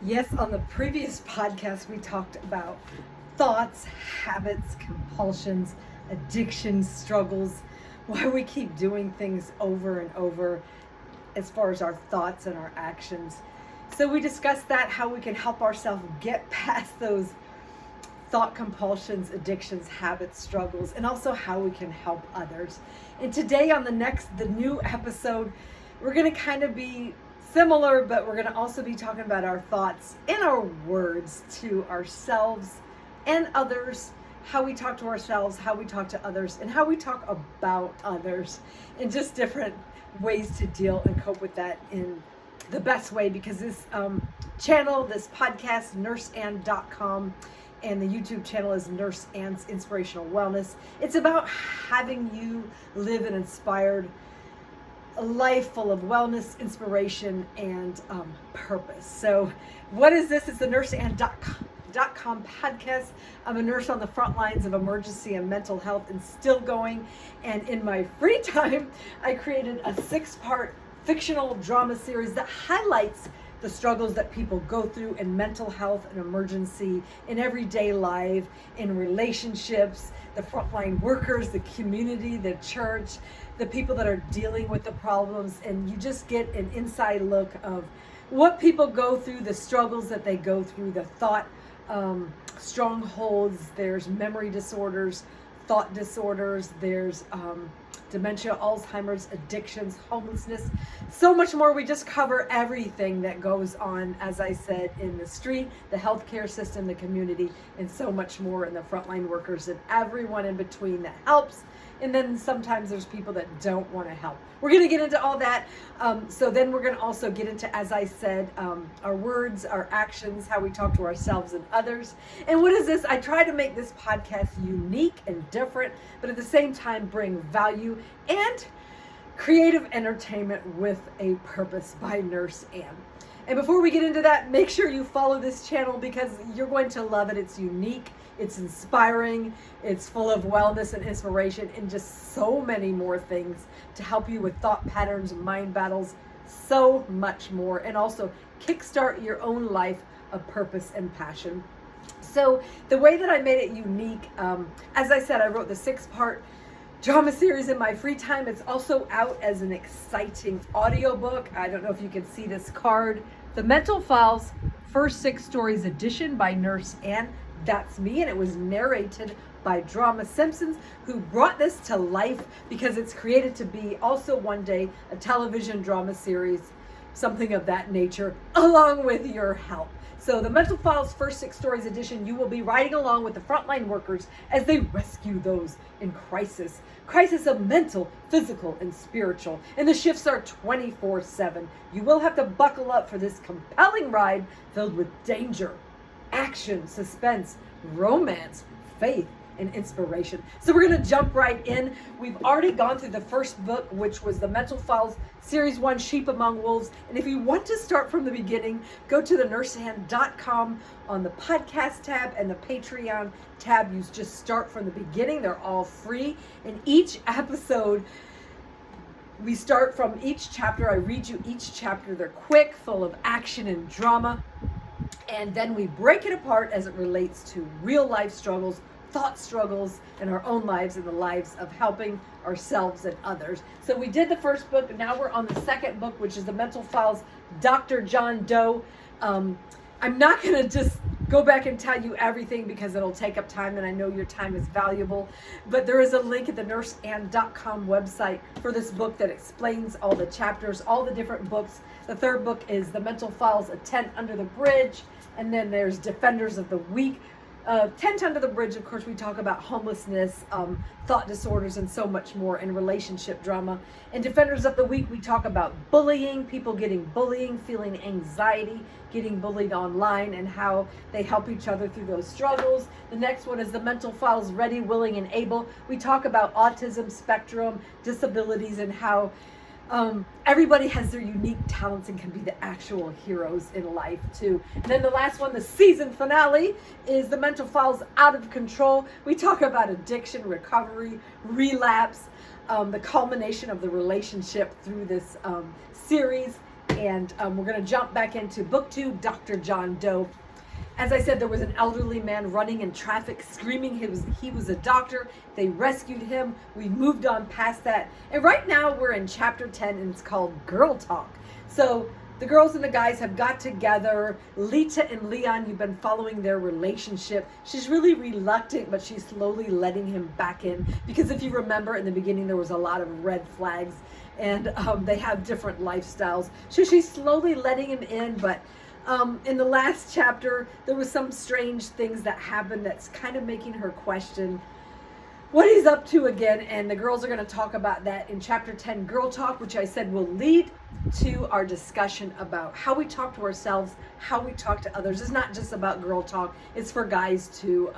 Yes, on the previous podcast, we talked about thoughts, habits, compulsions, addictions, struggles, why we keep doing things over and over as far as our thoughts and our actions. So we discussed that, how we can help ourselves get past those thought compulsions, addictions, habits, struggles, and also how we can help others. And today on the new episode, we're going to kind of be similar, but we're going to also be talking about our thoughts and our words to ourselves and others, how we talk to ourselves, how we talk to others, and how we talk about others, and just different ways to deal and cope with that in the best way, because this channel, this podcast, nurseann.com, and the YouTube channel is Nurse Ann's Inspirational Wellness. It's about having you live an inspired life full of wellness, inspiration, and purpose. So what is this? It's the nurseann.com podcast. I'm a nurse on the front lines of emergency and mental health and still going. And in my free time, I created a 6-part fictional drama series that highlights the struggles that people go through in mental health and emergency, in everyday life, in relationships, the frontline workers, the community, the church, the people that are dealing with the problems. And you just get an inside look of what people go through, the struggles that they go through, the thought strongholds. There's memory disorders, thought disorders, there's dementia, Alzheimer's, addictions, homelessness, so much more. We just cover everything that goes on, as I said, in the street, the healthcare system, the community, and so much more, in the frontline workers and everyone in between that helps. And then sometimes there's people that don't want to help. We're going to get into all that. So then we're going to also get into, as I said, our words, our actions, how we talk to ourselves and others. And what is this? I try to make this podcast unique and different, but at the same time bring value and creative entertainment with a purpose by Nurse Ann. And before we get into that, make sure you follow this channel because you're going to love it. It's unique, it's inspiring, it's full of wellness and inspiration, and just so many more things to help you with thought patterns, mind battles, so much more, and also kickstart your own life of purpose and passion. So the way that I made it unique, as I said, I wrote the 6-part drama series in my free time. It's also out as an exciting audiobook. I don't know if you can see this card. The Mental Files First 6 Stories Edition by Nurse Ann. That's me, and it was narrated by Drama Simpsons, who brought this to life because it's created to be also one day a television drama series, something of that nature, along with your help. So the Mental Files First 6 Stories Edition, you will be riding along with the frontline workers as they rescue those in crisis of mental, physical, and spiritual. And the shifts are 24/7. You will have to buckle up for this compelling ride filled with danger, action, suspense, romance, faith, and inspiration. So we're going to jump right in. We've already gone through the first book, which was the Mental Files Series 1, Sheep Among Wolves. And if you want to start from the beginning, go to the nurseann.com on the podcast tab and the Patreon tab. You just start from the beginning. They're all free. And each episode, we start from each chapter. I read you each chapter. They're quick, full of action and drama. And then we break it apart as it relates to real life struggles, thought struggles in our own lives and the lives of helping ourselves and others. So we did the first book. Now we're on the second book, which is the Mental Files, Dr. John Doe. I'm not going to just go back and tell you everything because it'll take up time, and I know your time is valuable. But there is a link at the nurseann.com website for this book that explains all the chapters, all the different books. The third book is the Mental Files, A Tent Under the Bridge. And then there's Defenders of the Weak. Tent Under the Bridge, of course, we talk about homelessness, thought disorders, and so much more, and relationship drama. In Defenders of the Week, we talk about bullying, people getting bullying, feeling anxiety, getting bullied online, and how they help each other through those struggles. The next one is the Mental Files, Ready, Willing, and Able. We talk about autism spectrum, disabilities, and how everybody has their unique talents and can be the actual heroes in life too. And then the last one, the season finale, is the Mental Files, Out of Control. We talk about addiction, recovery, relapse, the culmination of the relationship through this series, And we're going to jump back into book 2, Dr. John Doe. As I said, there was an elderly man running in traffic, screaming he was a doctor. They rescued him. We moved on past that. And right now we're in chapter 10, and it's called Girl Talk. So the girls and the guys have got together. Lita and Leon, you've been following their relationship. She's really reluctant, but she's slowly letting him back in. Because if you remember, in the beginning, there was a lot of red flags. And they have different lifestyles. So she's slowly letting him in, but in the last chapter, there was some strange things that happened that's kind of making her question what he's up to again. And the girls are going to talk about that in chapter 10, Girl Talk, which I said will lead to our discussion about how we talk to ourselves, how we talk to others. It's not just about girl talk. It's for guys too.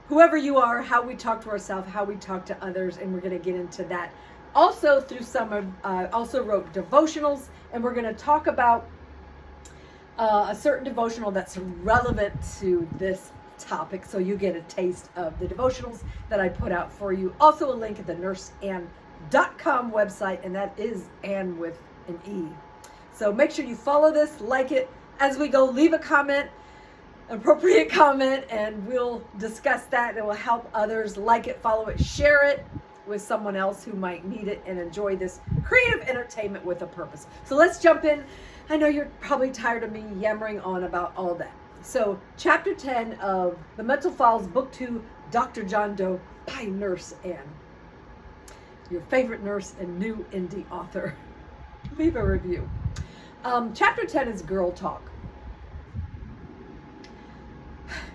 Whoever you are, how we talk to ourselves, how we talk to others, and we're going to get into that. Also through some of, also wrote devotionals, and we're going to talk about a certain devotional that's relevant to this topic, so you get a taste of the devotionals that I put out for you. Also a link at the nurseann.com website, and that is Ann with an E. So make sure you follow this, like it. As we go, leave a comment, appropriate comment, and we'll discuss that. It will help others. Like it, follow it, share it with someone else who might need it and enjoy this creative entertainment with a purpose. So let's jump in. I know you're probably tired of me yammering on about all that. So chapter 10 of The Mental Files, book 2, Dr. John Doe by Nurse Ann. Your favorite nurse and new indie author. Leave a review. Chapter 10 is Girl Talk.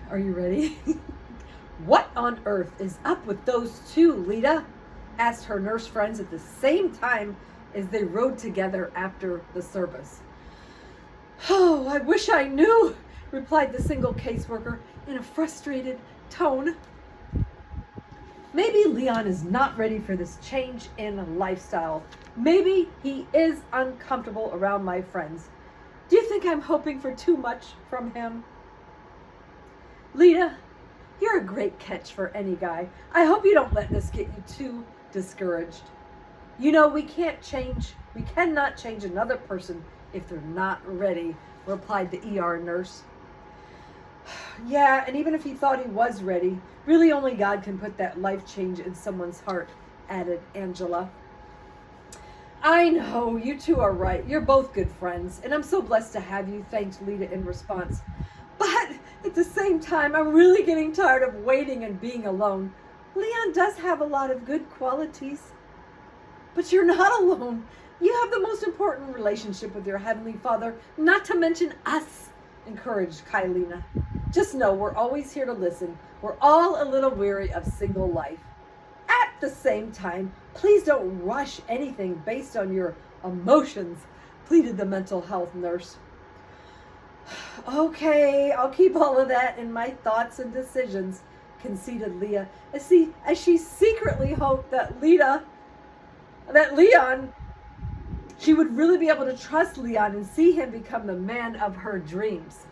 Are you ready? What on earth is up with those two, Lita? Asked her nurse friends at the same time as they rode together after the service. Oh, I wish I knew, replied the single caseworker in a frustrated tone. Maybe Leon is not ready for this change in lifestyle. Maybe he is uncomfortable around my friends. Do you think I'm hoping for too much from him? Lita, you're a great catch for any guy. I hope you don't let this get you too discouraged. You know, we cannot change another person if they're not ready, replied the ER nurse. Yeah, and even if he thought he was ready, really only God can put that life change in someone's heart, added Angela. I know, you two are right. You're both good friends, and I'm so blessed to have you, thanked Lita in response. But at the same time, I'm really getting tired of waiting and being alone. Leon does have a lot of good qualities. But you're not alone. You have the most important relationship with your Heavenly Father, not to mention us, encouraged Kylina. Just know we're always here to listen. We're all a little weary of single life. At the same time, please don't rush anything based on your emotions, pleaded the mental health nurse. Okay, I'll keep all of that in my thoughts and decisions, conceded Leah, as she secretly hoped that Leon, she would really be able to trust Leon and see him become the man of her dreams.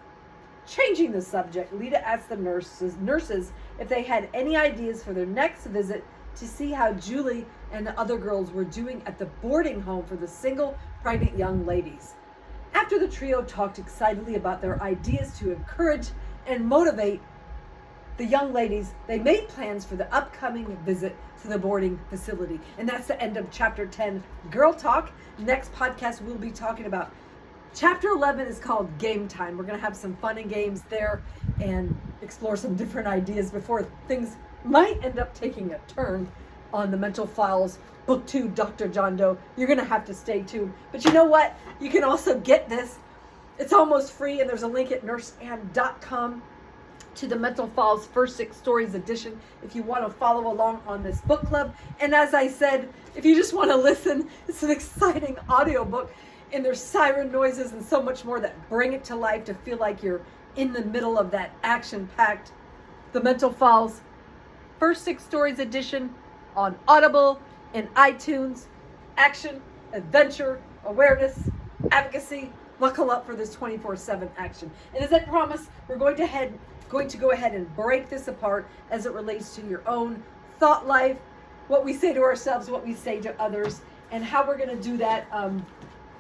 Changing the subject, Lita asked the nurses if they had any ideas for their next visit to see how Julie and the other girls were doing at the boarding home for the single, pregnant young ladies. After the trio talked excitedly about their ideas to encourage and motivate the young ladies, they made plans for the upcoming visit to the boarding facility. And that's the end of chapter 10, Girl Talk. Next podcast, we'll be talking about chapter 11 is called Game Time. We're going to have some fun and games there and explore some different ideas before things might end up taking a turn on the Mental Files, book 2, Dr. John Doe. You're going to have to stay tuned. But you know what? You can also get this. It's almost free, and there's a link at nurseann.com to the Mental Files First 6 Stories edition if you want to follow along on this book club. And as I said, if you just want to listen, it's an exciting audiobook, and there's siren noises and so much more that bring it to life to feel like you're in the middle of that action-packed The Mental Files First 6 Stories edition on Audible and iTunes. Action, adventure, awareness, advocacy. Buckle up for this 24/7 action. And as I promised, we're going to go ahead and break this apart as it relates to your own thought life, what we say to ourselves, what we say to others, and how we're going to do that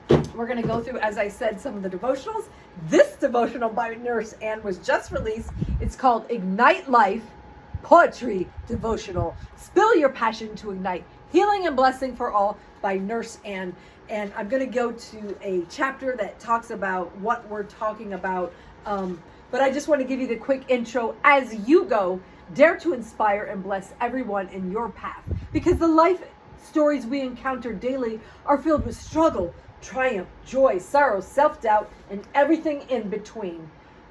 We're going to go through, as I said, some of the devotionals. This devotional by Nurse Ann was just released. It's called Ignite Life Poetry Devotional. Spill your passion to ignite healing and blessing for all by Nurse Ann. And I'm going to go to a chapter that talks about what we're talking about. But I just want to give you the quick intro as you go. Dare to inspire and bless everyone in your path, because the life stories we encounter daily are filled with struggle, triumph, joy, sorrow, self-doubt, and everything in between.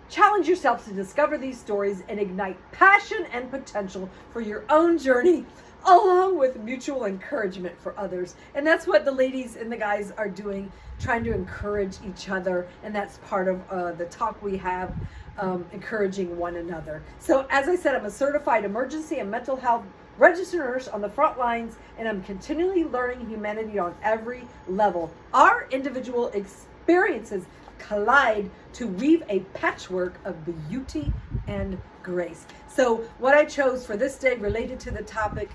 Challenge yourself to discover these stories and ignite passion and potential for your own journey, along with mutual encouragement for others. And that's what the ladies and the guys are doing, trying to encourage each other. And that's part of the talk we have, encouraging one another. So as I said, I'm a certified emergency and mental health registered nurse on the front lines, and I'm continually learning humanity on every level. Our individual experiences collide to weave a patchwork of beauty and grace. So what I chose for this day related to the topic,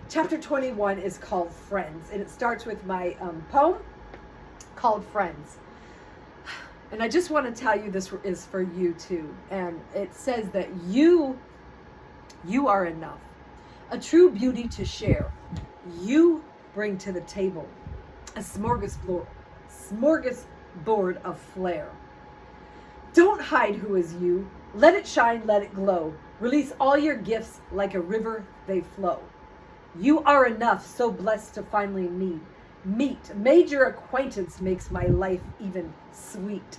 chapter 21 is called Friends, and it starts with my poem called Friends. And I just want to tell you this is for you too. And it says that you are enough, a true beauty to share. You bring to the table a smorgasbord of flair. Don't hide who is you. Let it shine, let it glow. Release all your gifts like a river, they flow. You are enough, so blessed to finally meet. Major acquaintance makes my life even sweet.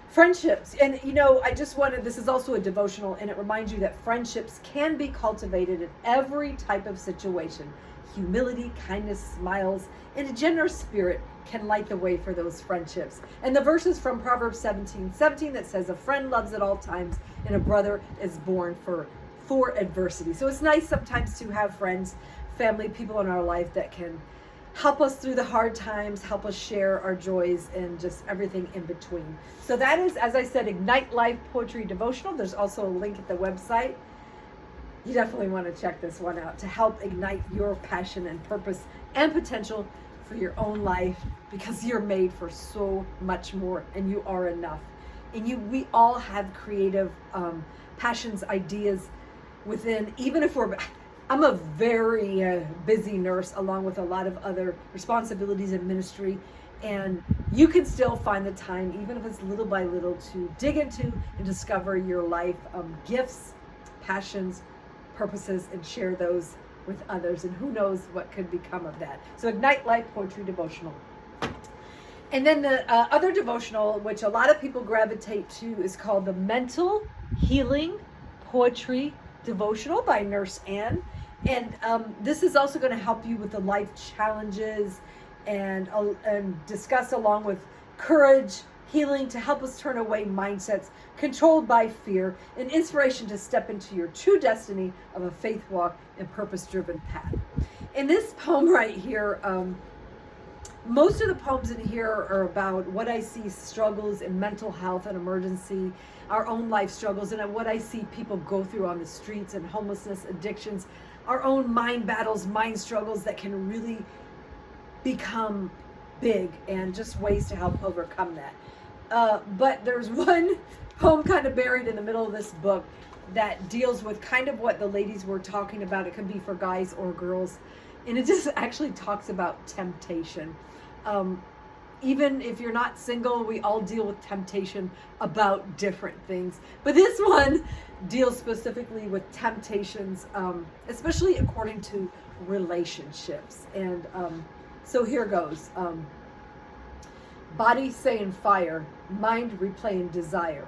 Friendships, and this is also a devotional, and it reminds you that friendships can be cultivated in every type of situation. Humility, kindness, smiles, and a generous spirit can light the way for those friendships. And the verse is from Proverbs 17:17 that says, a friend loves at all times, and a brother is born for adversity. So it's nice sometimes to have friends, family, people in our life that can help us through the hard times, help us share our joys, and just everything in between. So that is, as I said, Ignite Life Poetry Devotional. There's also a link at the website. You definitely want to check this one out to help ignite your passion and purpose and potential for your own life, because you're made for so much more, and you are enough. And we all have creative passions, ideas within, even if I'm a very busy nurse, along with a lot of other responsibilities in ministry, and you can still find the time, even if it's little by little, to dig into and discover your life gifts, passions, purposes, and share those with others. And who knows what could become of that. So Ignite Life Poetry Devotional. And then the other devotional, which a lot of people gravitate to, is called the Mental Healing Poetry Devotional by Nurse Ann. And this is also going to help you with the life challenges and discuss, along with courage, healing, to help us turn away mindsets controlled by fear, and inspiration to step into your true destiny of a faith walk and purpose-driven path. In this poem right here, most of the poems in here are about what I see struggles in mental health and emergency, our own life struggles, and what I see people go through on the streets, and homelessness, addictions, our own mind battles, mind struggles that can really become big, and just ways to help overcome that. But there's one poem kind of buried in the middle of this book that deals with kind of what the ladies were talking about. It could be for guys or girls. And it just actually talks about temptation. Even if you're not single, we all deal with temptation about different things. But this one deals specifically with temptations, especially according to relationships. And so here goes. Body saying fire, mind replaying desire,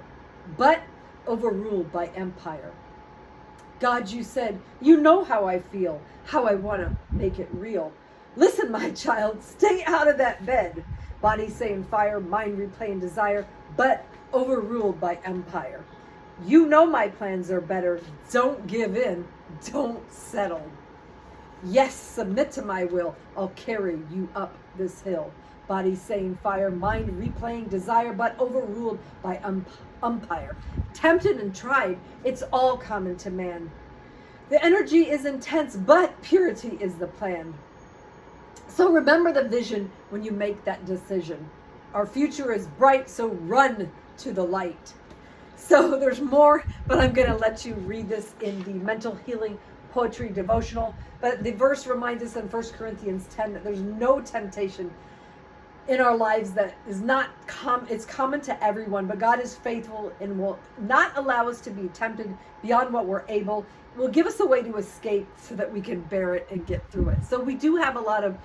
but overruled by empire. God, you said, you know how I feel, how I want to make it real. Listen, my child, stay out of that bed. Body saying fire, mind replaying desire, but overruled by empire. You know my plans are better. Don't give in. Don't settle. Yes, submit to my will. I'll carry you up this hill. Body saying fire, mind replaying desire, but overruled by umpire. Tempted and tried, it's all common to man. The energy is intense, but purity is the plan. So remember the vision when you make that decision. Our future is bright, so run to the light. So there's more, but I'm going to let you read this in the Mental Healing Poetry Devotional. But the verse reminds us in 1 Corinthians 10 that there's no temptation in our lives that is not it's common to everyone, but God is faithful and will not allow us to be tempted beyond what we're able. Will give us a way to escape so that we can bear it and get through it. So we do have a lot of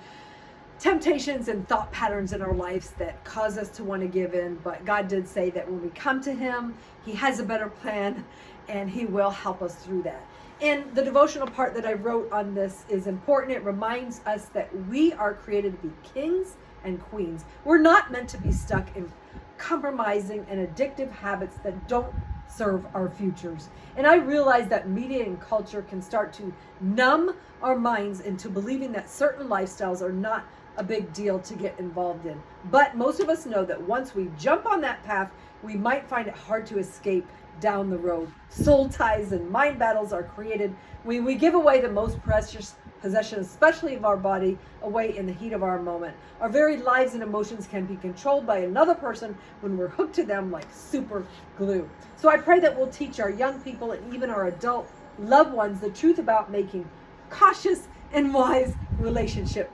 temptations and thought patterns in our lives that cause us to want to give in, but God did say that when we come to him, he has a better plan and he will help us through that. And the devotional part that I wrote on this is important. It reminds us that we are created to be kings and queens. We're not meant to be stuck in compromising and addictive habits that don't serve our futures. And I realize that media and culture can start to numb our minds into believing that certain lifestyles are not a big deal to get involved in. But most of us know that once we jump on that path, we might find it hard to escape down the road. Soul ties and mind battles are created when we give away the most precious possession, especially of our body, away in the heat of our moment. Our very lives and emotions can be controlled by another person when we're hooked to them like super glue. So I pray that we'll teach our young people and even our adult loved ones the truth about making cautious and wise relationship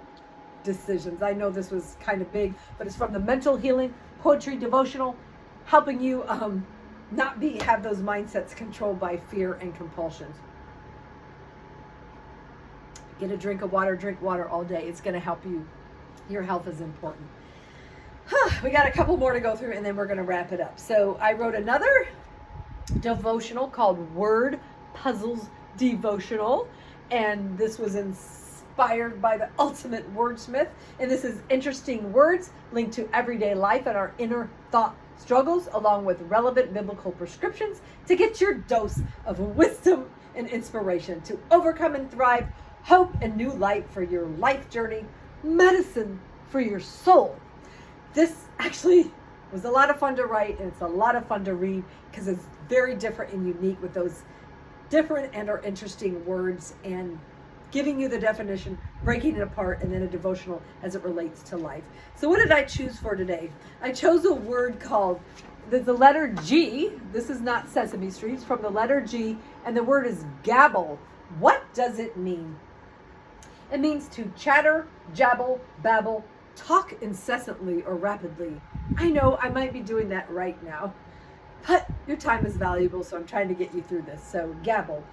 decisions. I know this was kind of big, but it's from the Mental Healing Poetry Devotional, helping you not have those mindsets controlled by fear and compulsions. Get a drink water all day. It's going to help you. Your health is important. We got a couple more to go through and then we're going to wrap it up. So I wrote another devotional called Word Puzzles Devotional, and this was inspired by the ultimate wordsmith, and this is interesting words linked to everyday life and our inner thought struggles, along with relevant biblical prescriptions to get your dose of wisdom and inspiration to overcome and thrive, hope and new light for your life journey, medicine for your soul. This actually was a lot of fun to write, and it's a lot of fun to read because it's very different and unique with those different and or interesting words, and giving you the definition, breaking it apart, and then a devotional as it relates to life. So what did I choose for today? I chose a word called the letter G. This is not Sesame Street, it's from the letter G, and the word is gabble. What does it mean? It means to chatter, jabble, babble, talk incessantly or rapidly. I know I might be doing that right now, but your time is valuable, so I'm trying to get you through this. So gabble.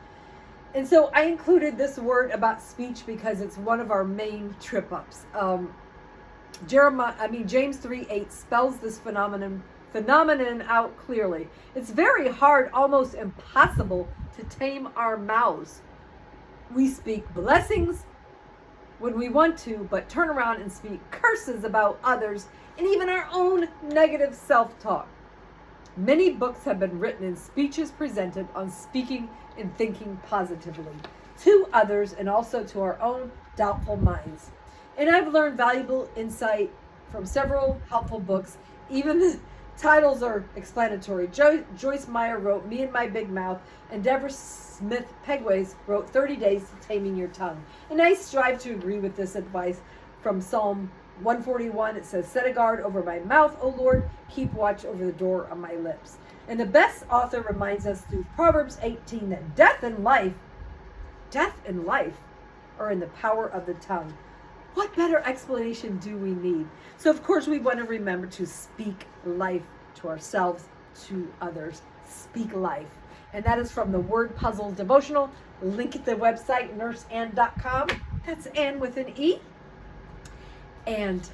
And so I included this word about speech because it's one of our main trip ups. James 3:8 spells this phenomenon out clearly. It's very hard, almost impossible, to tame our mouths. We speak blessings when we want to, but turn around and speak curses about others and even our own negative self-talk. Many books have been written and speeches presented on speaking and thinking positively to others and also to our own doubtful minds. And I've learned valuable insight from several helpful books. Even the titles are explanatory. Joyce Meyer wrote Me and My Big Mouth, and Deborah Smith Pegways wrote 30 Days to Taming Your Tongue. And I strive to agree with this advice from Psalm 141. It says, set a guard over my mouth, O Lord, keep watch over the door of my lips. And the best author reminds us through Proverbs 18 that death and life are in the power of the tongue. What better explanation do we need? So of course we want to remember to speak life to ourselves, to others. Speak life. And that is from the Word Puzzles Devotional. Link at the website, nurseann.com. That's Ann with an E. And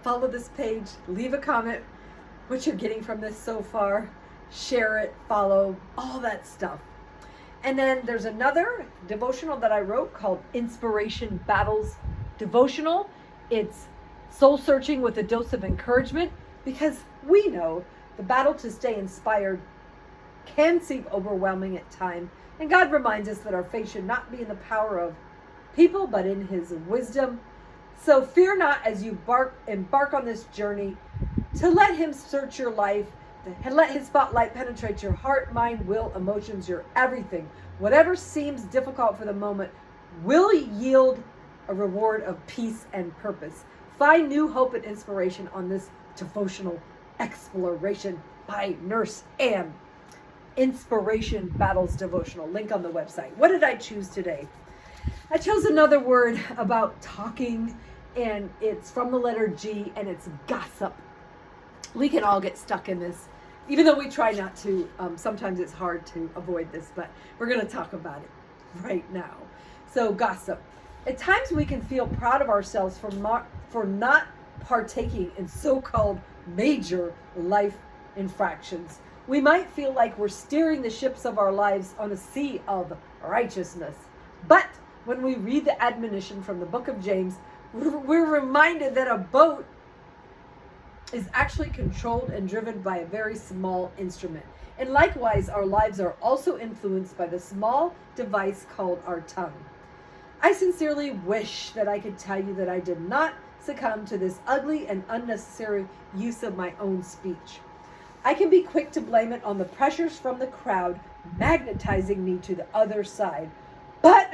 follow this page, leave a comment, what you're getting from this so far, share it, follow, all that stuff. And then there's another devotional that I wrote called Inspiration Battles Devotional. It's soul searching with a dose of encouragement, because we know the battle to stay inspired can seem overwhelming at times. And God reminds us that our faith should not be in the power of people, but in his wisdom. So fear not as you embark on this journey, to let him search your life and let his spotlight penetrate your heart, mind, will, emotions, your everything. Whatever seems difficult for the moment will yield a reward of peace and purpose. Find new hope and inspiration on this devotional exploration by Nurse Ann. Inspiration Battles Devotional. Link on the website. What did I choose today? I chose another word about talking, and it's from the letter G, and it's gossip. We can all get stuck in this, even though we try not to. Sometimes it's hard to avoid this, but we're going to talk about it right now. So gossip. At times we can feel proud of ourselves for not partaking in so-called major life infractions. We might feel like we're steering the ships of our lives on a sea of righteousness. But when we read the admonition from the book of James, we're reminded that a boat is actually controlled and driven by a very small instrument. And likewise, our lives are also influenced by the small device called our tongue. I sincerely wish that I could tell you that I did not succumb to this ugly and unnecessary use of my own speech. I can be quick to blame it on the pressures from the crowd magnetizing me to the other side. But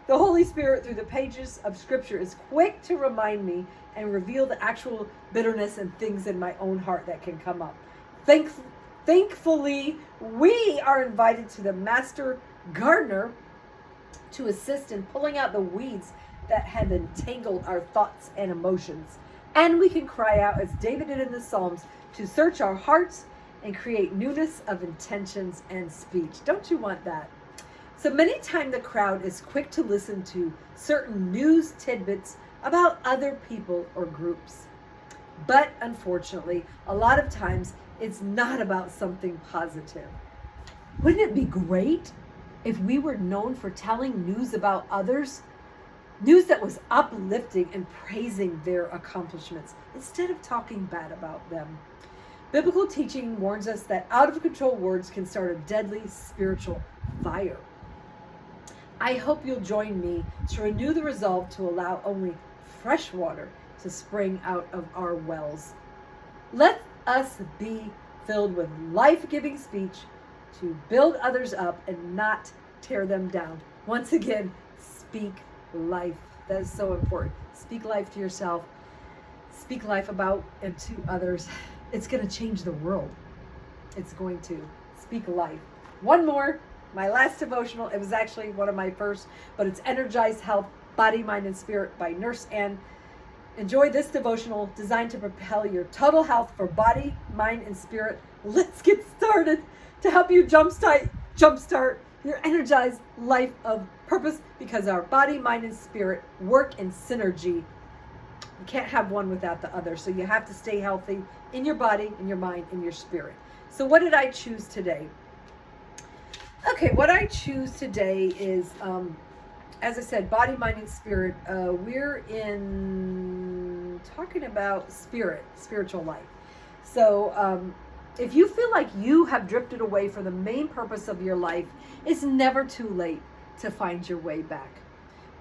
the Holy Spirit, through the pages of Scripture, is quick to remind me and reveal the actual bitterness and things in my own heart that can come up. Thankfully, we are invited to the Master Gardener to assist in pulling out the weeds that have entangled our thoughts and emotions. And we can cry out, as David did in the Psalms, to search our hearts and create newness of intentions and speech. Don't you want that? So many times the crowd is quick to listen to certain news tidbits about other people or groups. But unfortunately, a lot of times it's not about something positive. Wouldn't it be great if we were known for telling news about others? News that was uplifting and praising their accomplishments instead of talking bad about them. Biblical teaching warns us that out of control words can start a deadly spiritual fire. I hope you'll join me to renew the resolve to allow only fresh water to spring out of our wells. Let us be filled with life-giving speech to build others up and not tear them down. Once again, speak life. That is so important. Speak life to yourself. Speak life about and to others. It's going to change the world. It's going to. Speak life. One more. My last devotional. It was actually one of my first, but it's Energized Health, Body, Mind, and Spirit by Nurse Ann. Enjoy this devotional designed to propel your total health for body, mind, and spirit. Let's get started to help you jumpstart your energized life of purpose, because our body, mind, and spirit work in synergy. You can't have one without the other. So you have to stay healthy in your body, in your mind, in your spirit. So what did I choose today? Okay, what I choose today is, as I said, body, mind, and spirit. We're in talking about spiritual life. So if you feel like you have drifted away from the main purpose of your life, it's never too late to find your way back.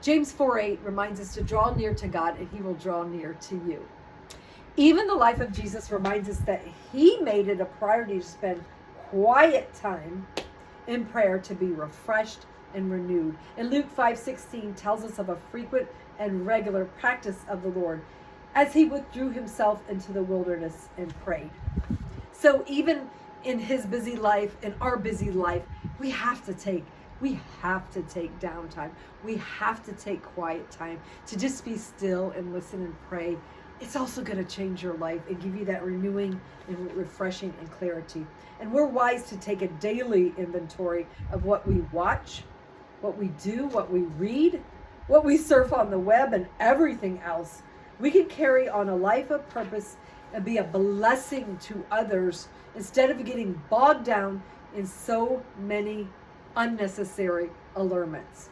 James 4:8 reminds us to draw near to God and he will draw near to you. Even the life of Jesus reminds us that he made it a priority to spend quiet time in prayer to be refreshed and renewed. And Luke 5:16 tells us of a frequent and regular practice of the Lord as he withdrew himself into the wilderness and prayed. So even in his busy life, in our busy life, we have to take downtime. We have to take quiet time to just be still and listen and pray. It's also going to change your life and give you that renewing and refreshing and clarity. And we're wise to take a daily inventory of what we watch, what we do, what we read, what we surf on the web, and everything else. We can carry on a life of purpose and be a blessing to others instead of getting bogged down in so many unnecessary allurements.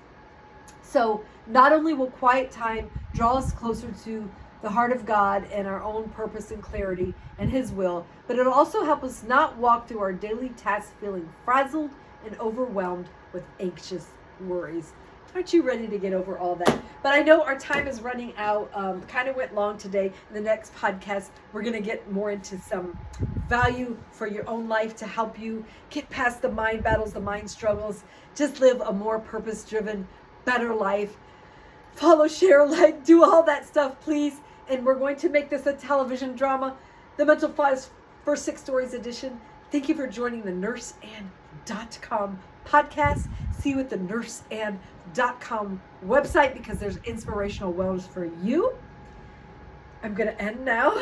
So not only will quiet time draw us closer to the heart of God and our own purpose and clarity and his will, but it'll also help us not walk through our daily tasks feeling frazzled and overwhelmed with anxious worries. Aren't you ready to get over all that? But I know our time is running out. Kind of went long today. In the next podcast, we're going to get more into some value for your own life to help you get past the mind battles, the mind struggles, just live a more purpose-driven, better life. follow, share, like, do all that stuff, please. And we're going to make this a television drama, The Mental Files First 6 Stories edition. Thank you for joining the nurseann.com podcast. See you at the nurseann.com website because there's inspirational wellness for you. I'm going to end now,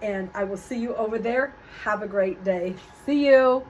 and I will see you over there. Have a great day. See you.